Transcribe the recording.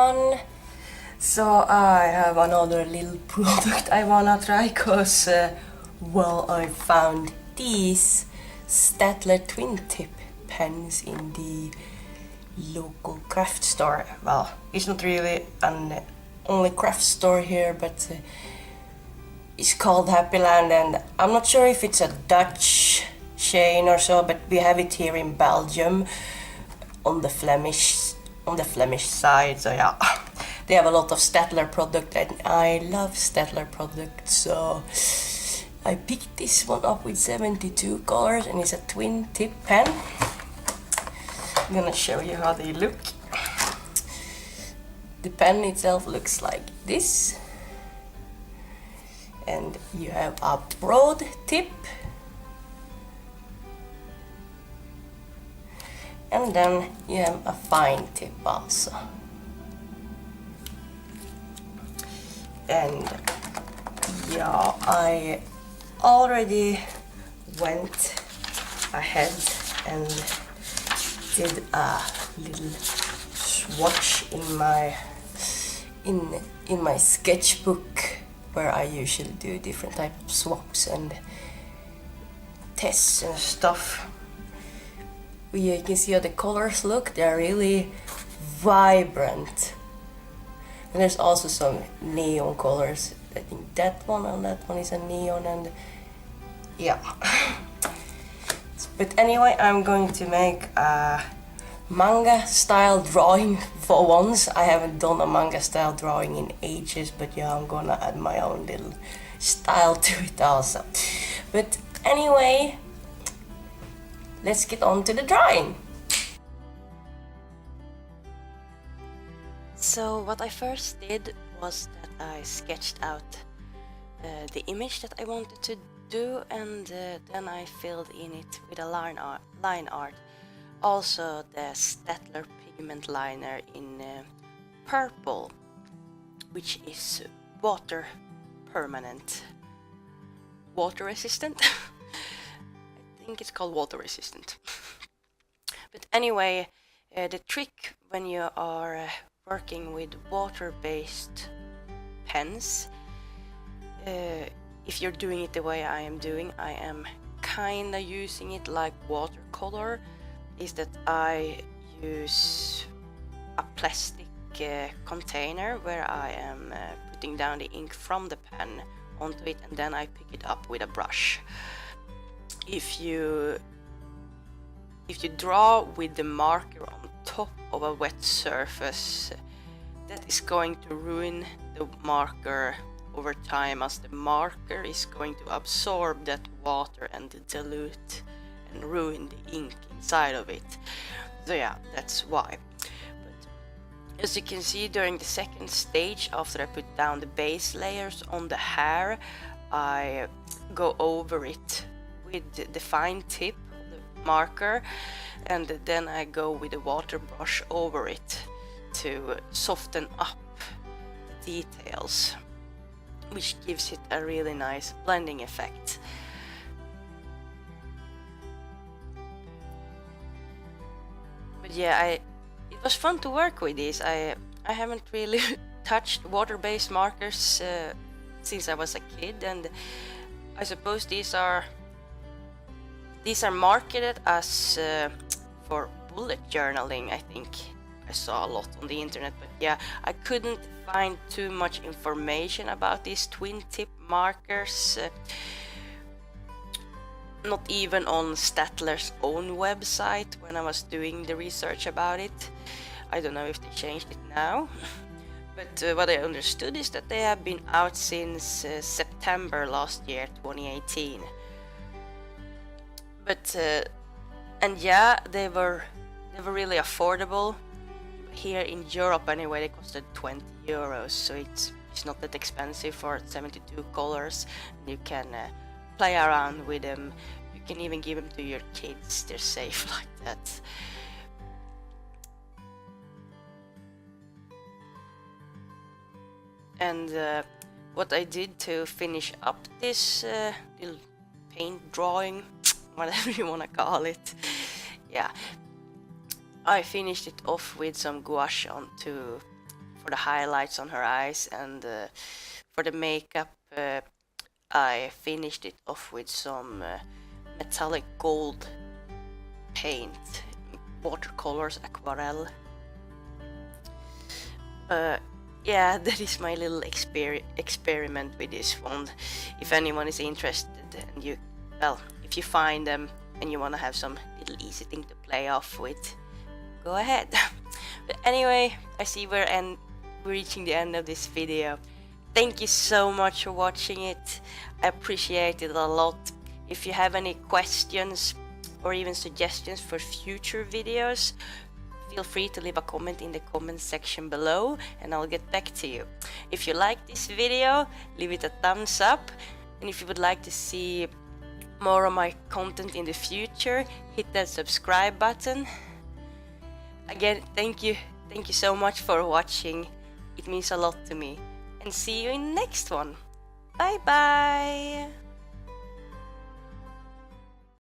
everyone! So I have another little product I wanna try cause well, I found these Staedtler Twin-Tip pens in the local craft store. Well, it's not really an only craft store here, but it's called Happyland, and I'm not sure if it's a Dutch chain or so, but we have it here in Belgium on the Flemish side. So yeah, they have a lot of Staedtler product, and I love Staedtler products, so I picked this one up with 72 colors, and it's a twin tip pen. I'm gonna show you how they look. The pen itself looks like this, and you have a broad tip, and then you have a fine tip also. And yeah, I already went ahead and did a little swatch in my sketchbook, where I usually do different types of swaps and tests and stuff. You can see how the colors look. They're really vibrant, and there's also some neon colors. I think that one and that one is a neon, and yeah. But anyway, I'm going to make a manga style drawing for once. I haven't done a manga style drawing in ages, but yeah, I'm gonna add my own little style to it also. But anyway, let's get on to the drawing. So what I first did was that I sketched out the image that I wanted to do, and then I filled in it with a line art. Also the Staedtler pigment liner in purple, which is water resistant. I think it's called water resistant. But anyway, the trick when you are working with water-based pens, if you're doing it the way I am doing, I am kinda using it like watercolor, is that I use a plastic container where I am putting down the ink from the pen onto it, and then I pick it up with a brush. If you draw with the marker on top of a wet surface, that is going to ruin the marker over time, as the marker is going to absorb that water and dilute and ruin the ink inside of it. So yeah, that's why. But as you can see, during the second stage, after I put down the base layers on the hair, I go over it with the fine tip of the marker, and then I go with the water brush over it to soften up the details, which gives it a really nice blending effect. But yeah, it was fun to work with these. I haven't really touched water-based markers since I was a kid, and I suppose these are marketed as for bullet journaling. I think I saw a lot on the internet, but yeah, I couldn't find too much information about these twin tip markers, not even on Staedtler's own website when I was doing the research about it. I don't know if they changed it now, but what I understood is that they have been out since September last year, 2018. But and yeah, they were really affordable. Here in Europe anyway, they costed 20 euros, so it's not that expensive for 72 colors. You can play around with them. You can even give them to your kids, they're safe like that. And what I did to finish up this little paint drawing, whatever you want to call it, yeah, I finished it off with some gouache for the highlights on her eyes, and for the makeup I finished it off with some metallic gold paint, watercolors, aquarelle. Yeah, that is my little experiment with this one. If anyone is interested, and if you find them and you want to have some little easy thing to play off with, go ahead. But anyway, I see we're reaching the end of this video. Thank you so much for watching it. I appreciate it a lot. If you have any questions or even suggestions for future videos, feel free to leave a comment in the comment section below and I'll get back to you. If you like this video, leave it a thumbs up, and if you would like to see more of my content in the future, hit that subscribe button. Again, thank you so much for watching. It means a lot to me, and see you in the next one. Bye bye.